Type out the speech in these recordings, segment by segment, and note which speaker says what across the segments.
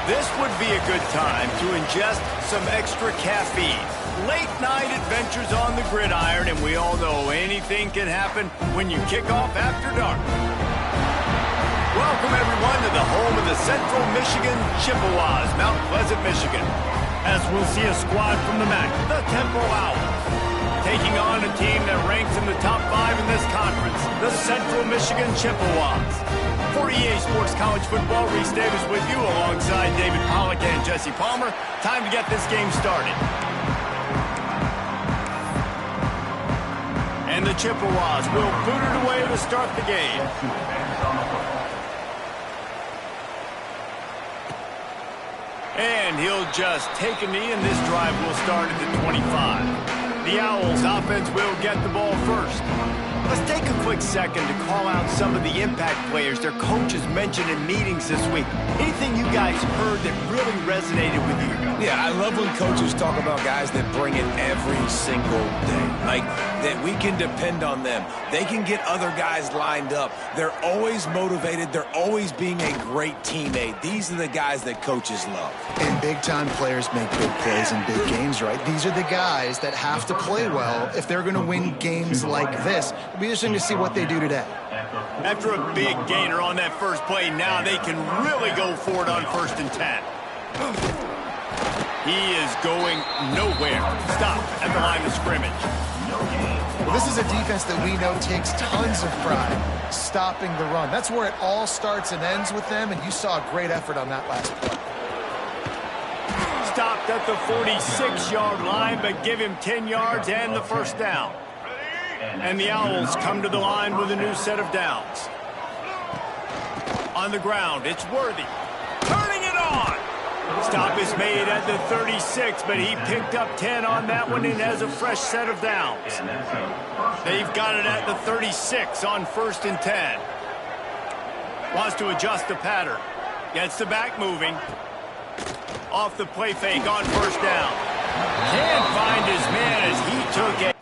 Speaker 1: This would be a good time to ingest some extra caffeine. Late night adventures on the gridiron, and we all know anything can happen when you kick off after dark. Welcome, everyone, to the home of the Central Michigan Chippewas, Mount Pleasant, Michigan. As we'll see a squad from the MAC, the Temple Owls, taking on a team that ranks in the top 5 in this conference, the Central Michigan Chippewas. For EA Sports College Football, Reese Davis with you alongside David Pollack and Jesse Palmer. Time to get this game started. And the Chippewas will boot it away to start the game. And he'll just take a knee, and this drive will start at the 25. The Owls offense will get the ball first. Let's take a quick second to call out some of the impact players their coaches mentioned in meetings this week. Anything you guys heard that really resonated with you?
Speaker 2: Yeah, I love when coaches talk about guys that bring it every single day. Like, that we can depend on them. They can get other guys lined up. They're always motivated. They're always being a great teammate. These are the guys that coaches love.
Speaker 3: And big-time players make big plays in big games, right? These are the guys that have to play well if they're going to win games like this. It'll be interesting to see what they do today.
Speaker 1: After a big gainer on that first play, now they can really go for it on 1st and 10. He is going nowhere. Stop at the line of scrimmage.
Speaker 3: Well, this is a defense that we know takes tons of pride stopping the run. That's where it all starts and ends with them, and you saw a great effort on that last play.
Speaker 1: Stopped at the 46-yard line, but give him 10 yards and the first down. And the Owls come to the line with a new set of downs. On the ground, it's Worthy. Turning it on! Stop is made at the 36, but he picked up 10 on that one and has a fresh set of downs. They've got it at the 36 on 1st and 10. Wants to adjust the pattern. Gets the back moving. Off the play fake on 1st down. Can't find his man as he took a...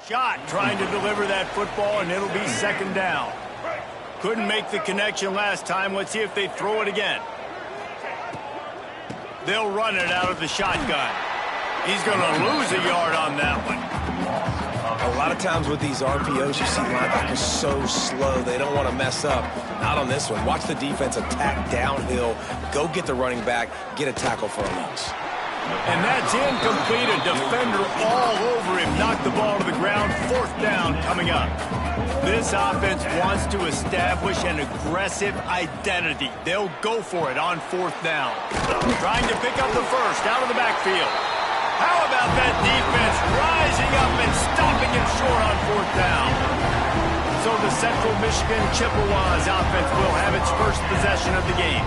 Speaker 1: Shot trying to deliver that football, and it'll be 2nd down. Couldn't make the connection last time. Let's see if they throw it again. They'll run it out of the shotgun. He's going to lose a yard on that one.
Speaker 2: A lot of times with these RPOs, you see linebackers so slow, they don't want to mess up. Not on this one. Watch the defense attack downhill, go get the running back, get a tackle for a loss.
Speaker 1: And that's incomplete. A defender all over him. Knocked the ball to the ground. 4th down coming up. This offense wants to establish an aggressive identity. They'll go for it on 4th down. Trying to pick up the first out of the backfield. How about that defense rising up and stopping him short on 4th down? So the Central Michigan Chippewas offense will have its first possession of the game.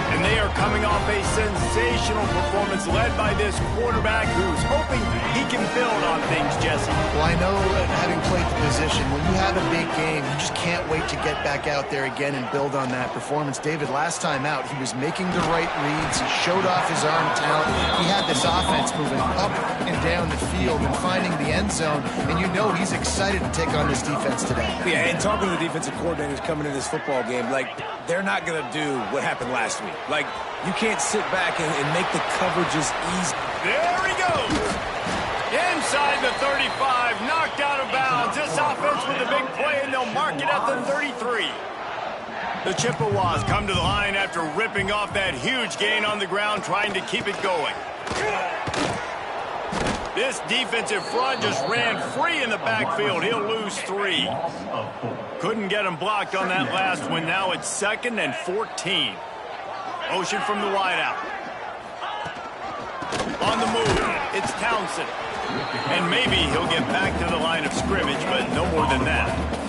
Speaker 1: And they are coming off a sensational performance led by this quarterback who's hoping he can build on things, Jesse.
Speaker 3: Well, I know, having played the position, when you have a big game, you just can't wait to get back out there again and build on that performance. David, last time out, he was making the right reads. He showed off his arm talent. He had this offense moving up and down the field and finding the end zone. And you know he's excited to take on this defense today.
Speaker 2: Yeah, and talking to the defensive coordinators coming in this football game, like, they're not going to do what happened last week. Like, you can't sit back and make the coverages easy.
Speaker 1: There he goes. Inside the 35, knocked out of bounds. This offense with a big play, and they'll mark it at the 33. The Chippewas come to the line after ripping off that huge gain on the ground, trying to keep it going. This defensive front just ran free in the backfield. He'll lose 3. Couldn't get him blocked on that last one. Now it's 2nd and 14. Motion from the wideout. On the move, it's Townsend. And maybe he'll get back to the line of scrimmage, but no more than that.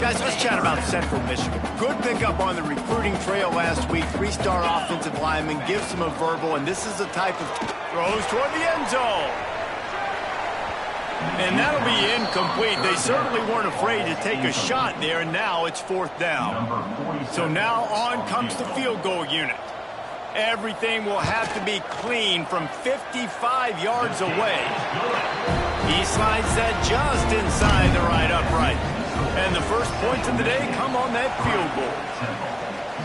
Speaker 4: Guys, let's chat about Central Michigan. Good pickup on the recruiting trail last week. 3-star offensive lineman gives him a verbal, and this is the type of
Speaker 1: throws toward the end zone. And that'll be incomplete. They certainly weren't afraid to take a shot there, and now it's 4th down. So now on comes the field goal unit. Everything will have to be clean from 55 yards away. He slides that just inside the right upright. And the first points of the day come on that field goal.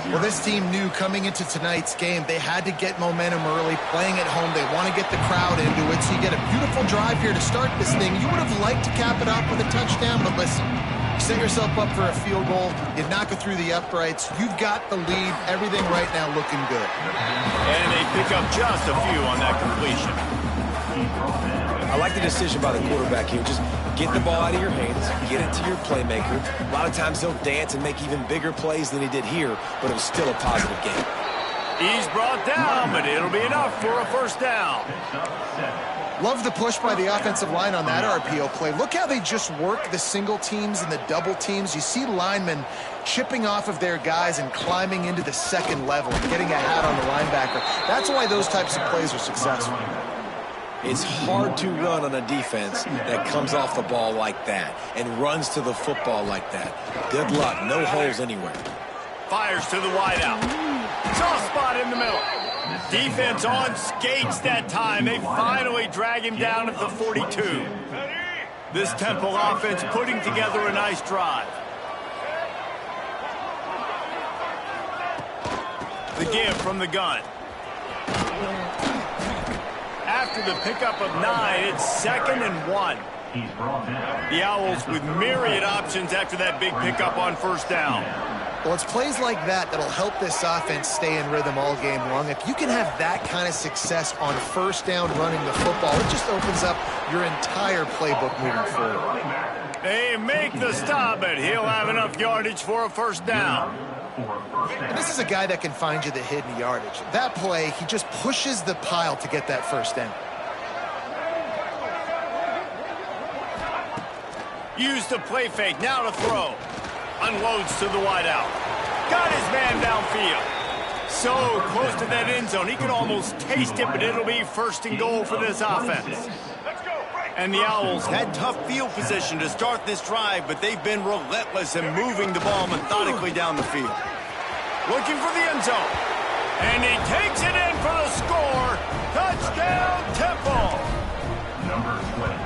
Speaker 3: Well, this team knew coming into tonight's game they had to get momentum early, playing at home. They want to get the crowd into it, so you get a beautiful drive here to start this thing. You would have liked to cap it off with a touchdown, but listen, you set yourself up for a field goal, you knock it through the uprights, you've got the lead, everything right now looking good.
Speaker 1: And they pick up just a few on that completion.
Speaker 2: I like the decision by the quarterback here. Just get the ball out of your hands, get it to your playmaker. A lot of times he'll dance and make even bigger plays than he did here, but it was still a positive game.
Speaker 1: He's brought down, but it'll be enough for a 1st down.
Speaker 3: Love the push by the offensive line on that RPO play. Look how they just work the single teams and the double teams. You see linemen chipping off of their guys and climbing into the 2nd level and getting a hat on the linebacker. That's why those types of plays are successful.
Speaker 2: It's hard to run on a defense that comes off the ball like that and runs to the football like that. Good luck. No holes anywhere.
Speaker 1: Fires to the wideout. Soft spot in the middle. Defense on skates that time. They finally drag him down at the 42. This Temple offense putting together a nice drive. The give from the gun. After the pickup of 9, it's 2nd and 1. The Owls with myriad options after that big pickup on 1st down.
Speaker 3: Well, it's plays like that that'll help this offense stay in rhythm all game long. If you can have that kind of success on 1st down running the football, it just opens up your entire playbook moving forward.
Speaker 1: They make the stop, but he'll have enough yardage for a 1st down.
Speaker 3: And this is a guy that can find you the hidden yardage. That play, he just pushes the pile to get that 1st down.
Speaker 1: Use the play fake, now to throw. Unloads to the wideout. Got his man downfield. So close to that end zone, he can almost taste it, but it'll be 1st and goal for this offense. And the Owls had tough field position to start this drive, but they've been relentless in moving the ball methodically down the field. Looking for the end zone. And he takes it in for the score. Touchdown, Temple.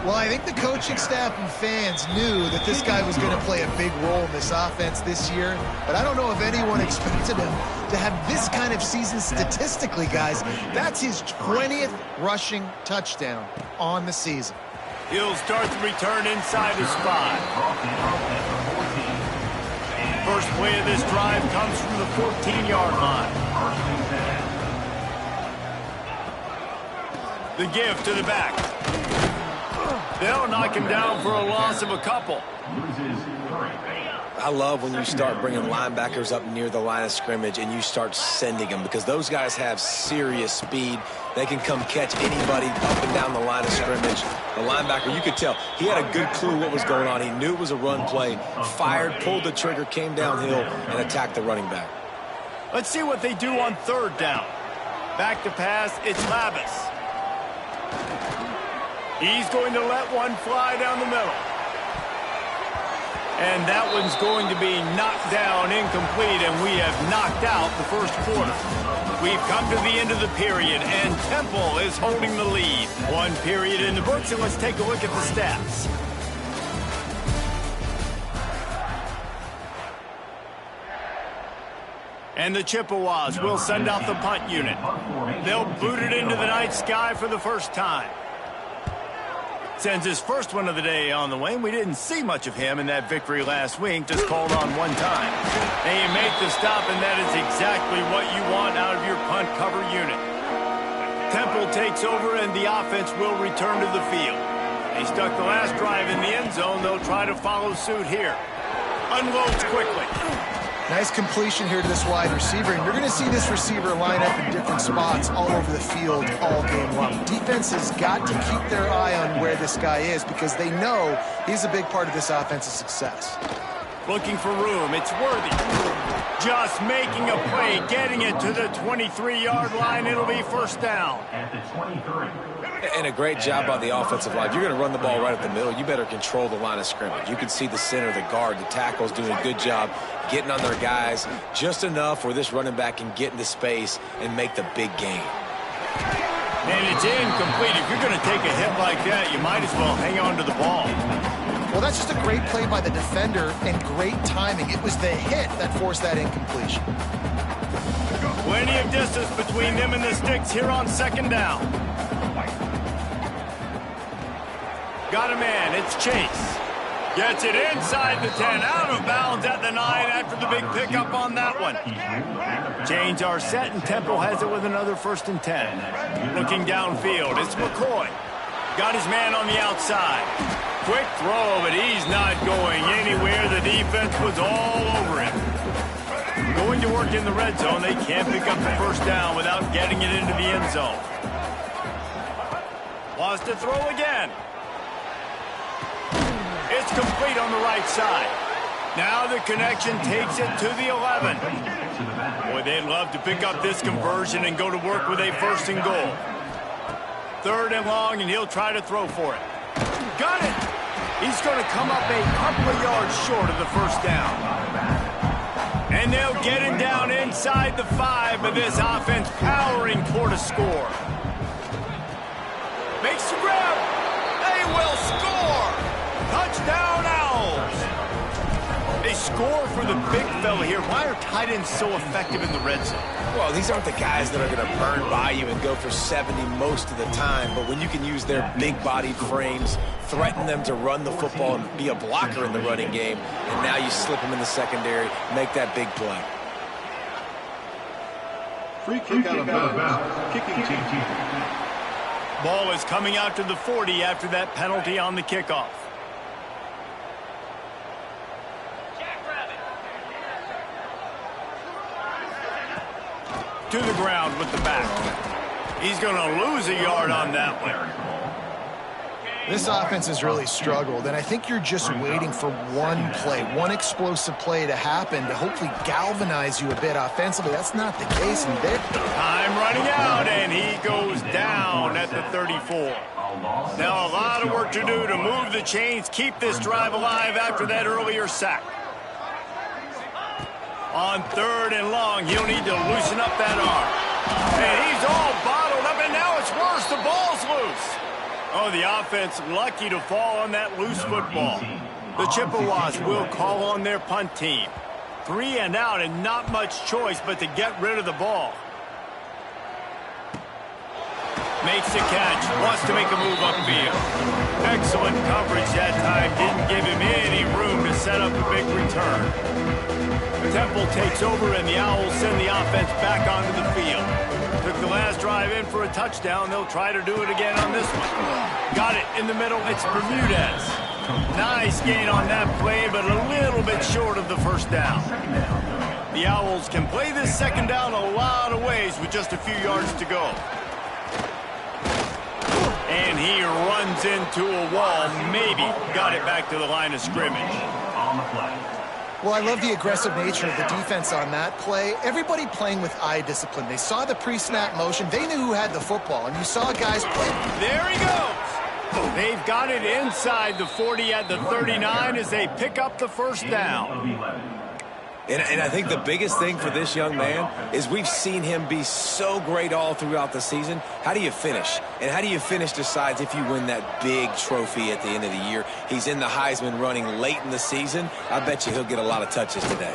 Speaker 3: Well, I think the coaching staff and fans knew that this guy was going to play a big role in this offense this year, but I don't know if anyone expected him to have this kind of season statistically, guys. That's his 20th rushing touchdown on the season.
Speaker 1: He'll start the return inside his 5. First play of this drive comes from the 14-yard line. The give to the back. They'll knock him down for a loss of a couple.
Speaker 2: I love when you start bringing linebackers up near the line of scrimmage and you start sending them, because those guys have serious speed. They can come catch anybody up and down the line of scrimmage. The linebacker, you could tell, he had a good clue what was going on. He knew it was a run play, fired, pulled the trigger, came downhill, and attacked the running back.
Speaker 1: Let's see what they do on 3rd down. Back to pass, it's Labus. He's going to let one fly down the middle. And that one's going to be knocked down, incomplete, and we have knocked out the 1st quarter. We've come to the end of the period, and Temple is holding the lead. 1 period in the books, and let's take a look at the stats. And the Chippewas will send out the punt unit. They'll boot it into the night sky for the 1st time. Sends his first one of the day on the way. We didn't see much of him in that victory last week, just called on one time. And you make the stop, and that is exactly what you want out of your punt cover unit. Temple takes over, and the offense will return to the field. He stuck the last drive in the end zone. They'll try to follow suit here. Unloads quickly.
Speaker 3: Nice completion here to this wide receiver, and you're going to see this receiver line up in different spots all over the field all game long. Defense has got to keep their eye on where this guy is because they know he's a big part of this offense's success.
Speaker 1: Looking for room. It's Worthy. Just making a play, getting it to the 23-yard line. It'll be first down.
Speaker 2: At the 23. And a great job by the offensive line. If you're going to run the ball right at the middle, you better control the line of scrimmage. You can see the center, the guard, the tackle's doing a good job getting on their guys just enough where this running back can get into space and make the big gain.
Speaker 1: And it's incomplete. If you're going to take a hit like that, you might as well hang on to the ball.
Speaker 3: Well, that's just a great play by the defender and great timing. It was the hit that forced that incompletion.
Speaker 1: Plenty of distance between them and the sticks here on second down. Got a man. It's Chase. Gets it inside the 10, out of bounds at the 9 after the big pickup on that one. Change our set, and Temple has it with another 1st and 10. Looking downfield, it's McCoy. Got his man on the outside. Quick throw, but he's not going anywhere. The defense was all over him. Going to work in the red zone. They can't pick up the first down without getting it into the end zone. Wants to throw again. It's complete on the right side. Now the connection takes it to the 11. Boy, they'd love to pick up this conversion and go to work with a 1st and goal. 3rd and long, and he'll try to throw for it. Got it! He's going to come up a couple of yards short of the first down. And they'll get him down inside the 5, but this offense powering toward a score. Makes the grab. They will score! Touchdown, Owls! They score for the big fella here. Why are tight ends so effective in the red zone?
Speaker 2: Well, these aren't the guys that are going to burn by you and go for 70 most of the time, but when you can use their big-bodied frames, threaten them to run the football and be a blocker in the running game, and now you slip them in the secondary, make that big play.
Speaker 5: Free kick out of bounds. Kicking team.
Speaker 1: Ball is coming out to the 40 after that penalty on the kickoff. To the ground with the back. He's going to lose a yard on that one.
Speaker 3: This offense has really struggled, and I think you're just waiting for one play, one explosive play to happen to hopefully galvanize you a bit offensively. That's not the case in this.
Speaker 1: Time running out, and he goes down at the 34. Now a lot of work to do to move the chains, keep this drive alive after that earlier sack. On 3rd and long, he'll need to loosen up that arm. And he's all bottled up, and now it's worse. The ball's loose. Oh, the offense lucky to fall on that loose football. The Chippewas will call on their punt team. 3 and out, and not much choice but to get rid of the ball. Makes the catch, wants to make a move upfield. Excellent coverage that time, didn't give him any room to set up a big return. Temple takes over, and the Owls send the offense back onto the field. Took the last drive in for a touchdown. They'll try to do it again on this one. Got it in the middle. It's Bermudez. Nice gain on that play, but a little bit short of the first down. The Owls can play this second down a lot of ways with just a few yards to go. And he runs into a wall. Maybe got it back to the line of scrimmage.
Speaker 5: On the play.
Speaker 3: Well, I love the aggressive nature of the defense on that play. Everybody playing with eye discipline. They saw the pre-snap motion. They knew who had the football, and you saw guys play.
Speaker 1: There he goes. They've got it inside the 40 at the 39 as they pick up the first down.
Speaker 2: And I think the biggest thing for this young man is we've seen him be so great all throughout the season. How do you finish? And how do you finish decides if you win that big trophy at the end of the year. He's in the Heisman running late in the season. I bet you he'll get a lot of touches today.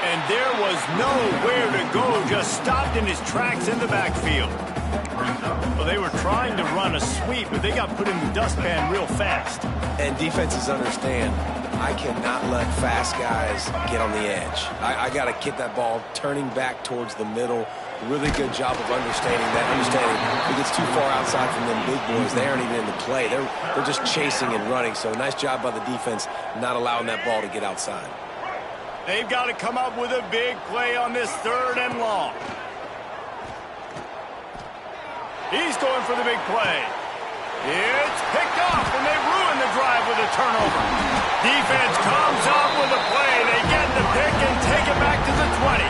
Speaker 1: And there was nowhere to go, just stopped in his tracks in the backfield.
Speaker 4: Well, they were trying to run a sweep, but they got put in the dustpan real fast.
Speaker 2: And defenses understand, I cannot let fast guys get on the edge. I got to get that ball turning back towards the middle. Really good job of understanding that. If it gets too far outside from them big boys, they aren't even in the play. They're just chasing and running. So nice job by the defense not allowing that ball to get outside.
Speaker 4: They've got to come up with a big play on this 3rd and long. He's going for the big play. It's picked off, and they ruin the drive with a turnover. Defense comes up with a play. They get the pick and take it back to the 20.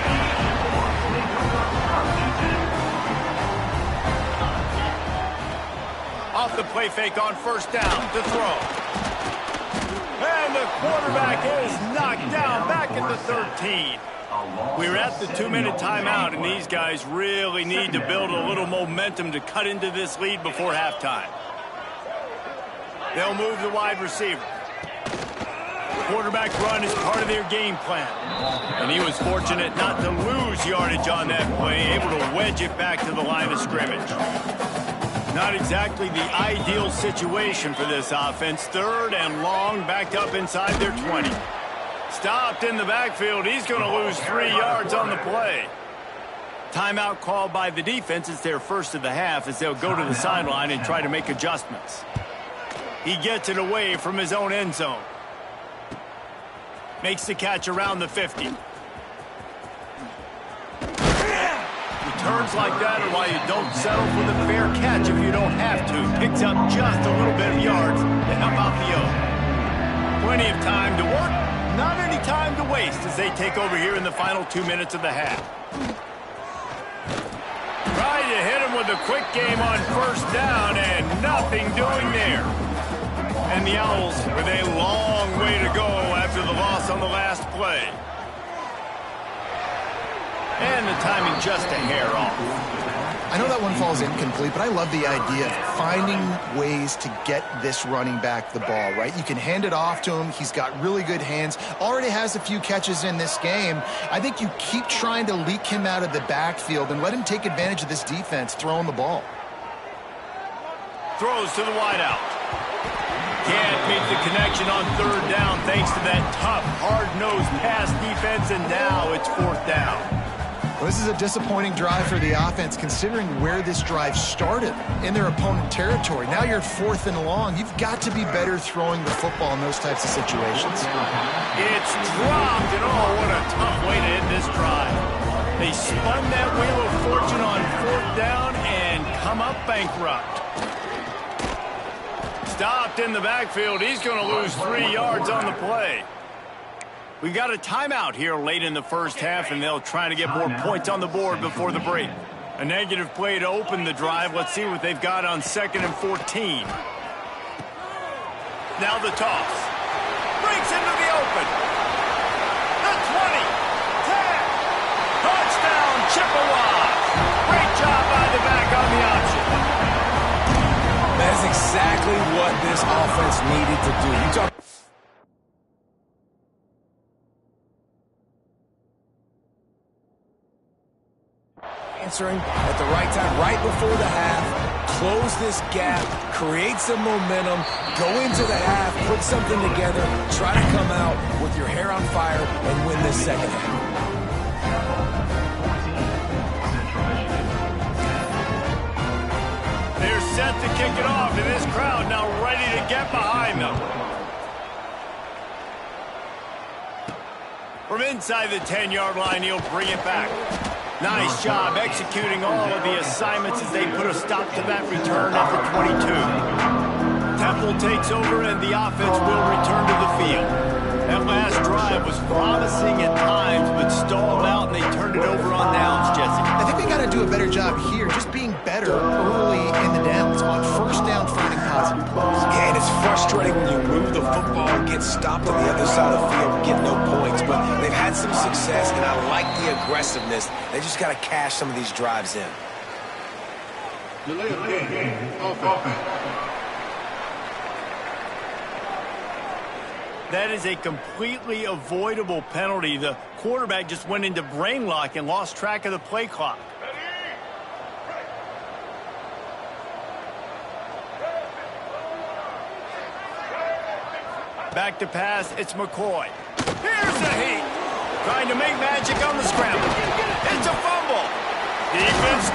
Speaker 4: Off the play fake on 1st down to throw. And the quarterback is knocked down back at the 13. We're at the 2-minute timeout, and these guys really need to build a little momentum to cut into this lead before halftime. They'll move the wide receiver. Quarterback run is part of their game plan. And he was fortunate not to lose yardage on that play, able to wedge it back to the line of scrimmage. Not exactly the ideal situation for this offense. 3rd and long, backed up inside their 20. Stopped in the backfield. He's going to lose 3 yards on the play. Timeout called by the defense. It's their first of the half as they'll go to the sideline and try to make adjustments. He gets it away from his own end zone. Makes the catch around the 50. Returns like that are why you don't settle for the fair catch if you don't have to. Picks up just a little bit of yards to help out the O. Plenty of time to work, not any time to waste as they take over here in the final 2 minutes of the half. Tried to hit him with a quick game on 1st down and nothing doing there. And the Owls with a long way to go after the loss on the last play. And the timing just a hair off.
Speaker 3: I know that one falls incomplete, but I love the idea of finding ways to get this running back the ball, right? You can hand it off to him. He's got really good hands. Already has a few catches in this game. I think you keep trying to leak him out of the backfield and let him take advantage of this defense throwing the ball.
Speaker 4: Throws to the wideout. Can't make the connection on 3rd down thanks to that tough, hard-nosed pass defense, and now it's 4th down.
Speaker 3: Well, this is a disappointing drive for the offense considering where this drive started in their opponent territory. Now you're 4th and long. You've got to be better throwing the football in those types of situations.
Speaker 4: It's dropped, and oh, what a tough way to end this drive. They spun that wheel of fortune on 4th down and come up bankrupt. Stopped in the backfield. He's going to lose 3 yards on the play. We've got a timeout here late in the first half, and they'll try to get more points on the board before the break. A negative play to open the drive. Let's see what they've got on 2nd and 14. Now the toss. Breaks into the open. The 20. 10. Touchdown, Chippewa. Great job by the back on the option.
Speaker 2: That is exactly what this offense needed to do. You talk answering at the right time, right before the half, close this gap, create some momentum, go into the half, put something together, try to come out with your hair on fire and win this second half.
Speaker 4: They're set to kick it off, and this crowd now ready to get behind them. From inside the 10-yard line, he'll bring it back. Nice job executing all of the assignments as they put a stop to that return at the 22. Temple takes over, and the offense will return to the field. That last drive was promising at times, but stalled out, and they turned it over on downs, Jesse.
Speaker 3: I think they got to do a better job here, just being better early in the downs. On 1st down, finding positive plays.
Speaker 2: Yeah, and it's frustrating when you move the football, get stopped on the other side of the field, get no points. But they've had some success, and I like the aggressiveness. They just got to cash some of these drives in.
Speaker 5: Delay of game. Offense.
Speaker 4: That is a completely avoidable penalty. The quarterback just went into brain lock and lost track of the play clock. Back to pass, it's McCoy. Here's the heat. Trying to make magic on the scramble. It's a fumble. Defense scoops